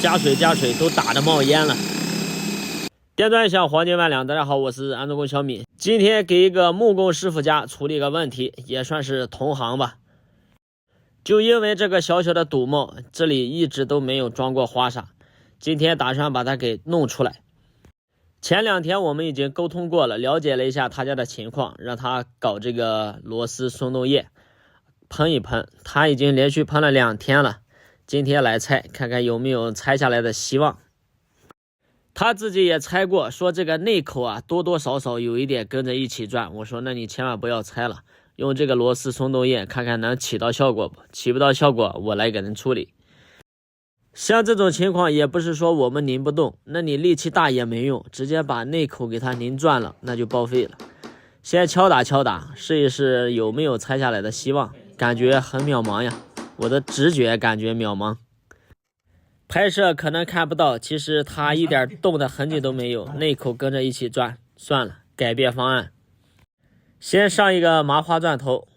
加水都打得冒烟了。电钻响，黄金万两。大家好，我是安装工小米。今天给一个木工师傅家处理个问题，也算是同行吧。就因为这个小小的堵帽，这里一直都没有装过花洒，今天打算把它给弄出来。前2天我们已经沟通过了，了解了一下他家的情况，让他搞这个螺丝松动液喷一喷。他已经连续喷了2天了，今天来拆，看看有没有拆下来的希望。他自己也拆过，说这个内口啊多多少少有一点跟着一起转。我说那你千万不要拆了，用这个螺丝松动液看看能起到效果不，起不到效果我来给人处理。像这种情况也不是说我们拧不动，那你力气大也没用，直接把内口给它拧转了，那就报废了。先敲打，试一试有没有拆下来的希望，感觉很渺茫呀，我的直觉感觉渺茫。拍摄可能看不到，其实它一点动的痕迹都没有，内口跟着一起转。算了，改变方案，先上一个麻花钻头，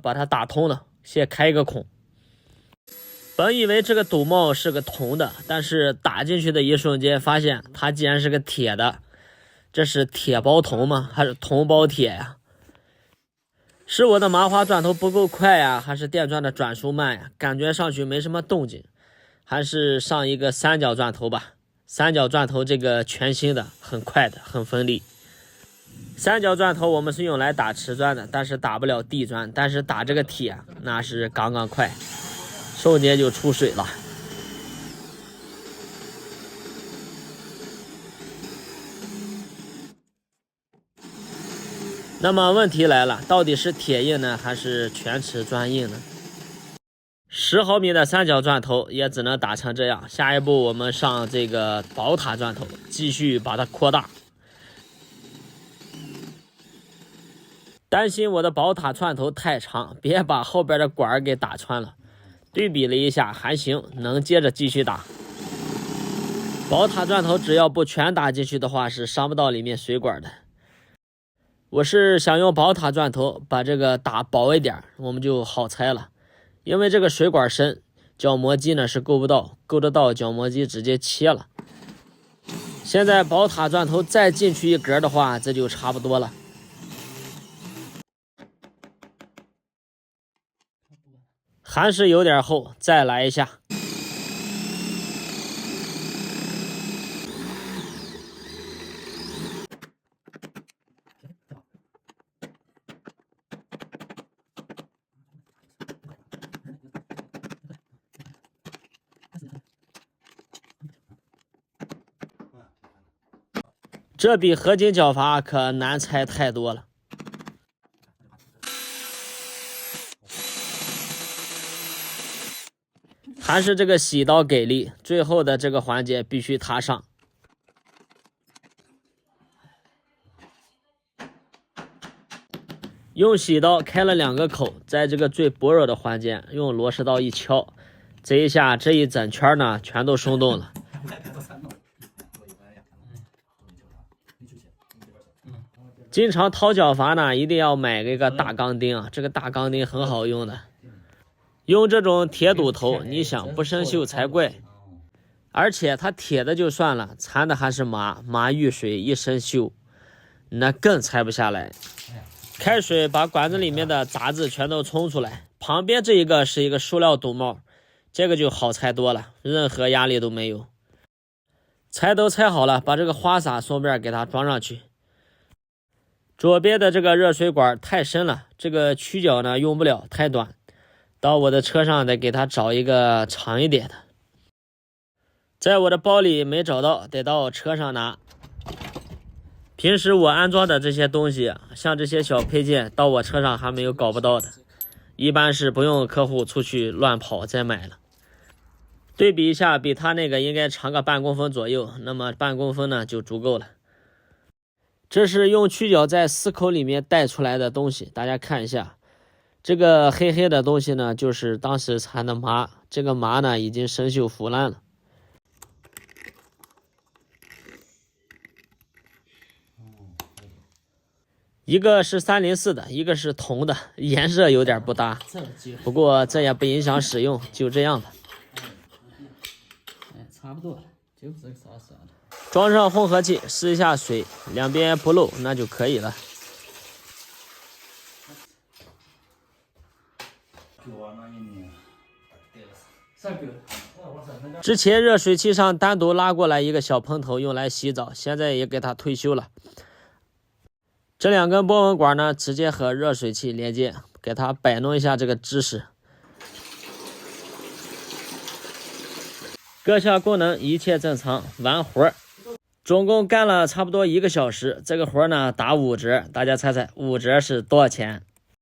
把它打通了，先开一个孔。本以为这个堵帽是个铜的，但是打进去的一瞬间发现它竟然是个铁的。这是铁包铜吗？还是铜包铁呀？是我的麻花钻头不够快呀，还是电钻的转速慢呀？感觉上去没什么动静。还是上一个三角钻头吧，三角钻头这个全新的，很快的，很锋利。三角钻头我们是用来打瓷砖的，但是打不了地砖，但是打这个铁那是刚刚快，瞬间就出水了。那么问题来了，到底是铁硬呢，还是全瓷砖硬呢？10毫米的三角钻头也只能打成这样，下一步我们上这个宝塔钻头，继续把它扩大。担心我的宝塔钻头太长，别把后边的管给打穿了。对比了一下，还行，能接着继续打。宝塔钻头只要不全打进去的话，是伤不到里面水管的。我是想用宝塔钻头把这个打薄一点，我们就好拆了。因为这个水管深，角磨机呢是够不到，够得到角磨机直接切了。现在宝塔钻头再进去一格的话，这就差不多了。还是有点厚，再来一下。这比合金绞法可难拆太多了。还是这个洗刀给力，最后的这个环节必须踏上。用洗刀开了2个口，在这个最薄弱的环节用螺丝刀一敲，这一下这一整圈呢全都松动了。经常掏脚阀呢，一定要买一个大钢钉啊，这个大钢钉很好用的。用这种铁堵头，你想不生锈才怪。而且它铁的就算了，缠的还是麻遇水一生锈，那更拆不下来。开水把管子里面的杂质全都冲出来，旁边这一个是一个塑料堵帽，这个就好拆多了，任何压力都没有。拆都拆好了，把这个花洒顺便给它装上去。左边的这个热水管太深了，这个曲角呢用不了，太短，到我的车上得给它找一个长一点的。在我的包里没找到，得到车上拿。平时我安装的这些东西，像这些小配件，到我车上还没有搞不到的，一般是不用客户出去乱跑再买了。对比一下，比他那个应该长个半公分左右，那么半公分呢就足够了。这是用曲角在4口里面带出来的东西，大家看一下，这个黑黑的东西呢，就是当时缠的麻，这个麻呢已经生锈腐烂了。一个是304的，一个是铜的，颜色有点不搭，不过这也不影响使用，就这样吧。差不多了，就是这个啥啥的。装上混合器，试一下水，两边不漏，那就可以了。之前热水器上单独拉过来一个小喷头用来洗澡，现在也给它退休了。这两根波纹管呢，直接和热水器连接，给它摆弄一下这个姿势。各项功能一切正常，完活。总共干了差不多1个小时，这个活呢打5折，大家猜猜5折是多少钱？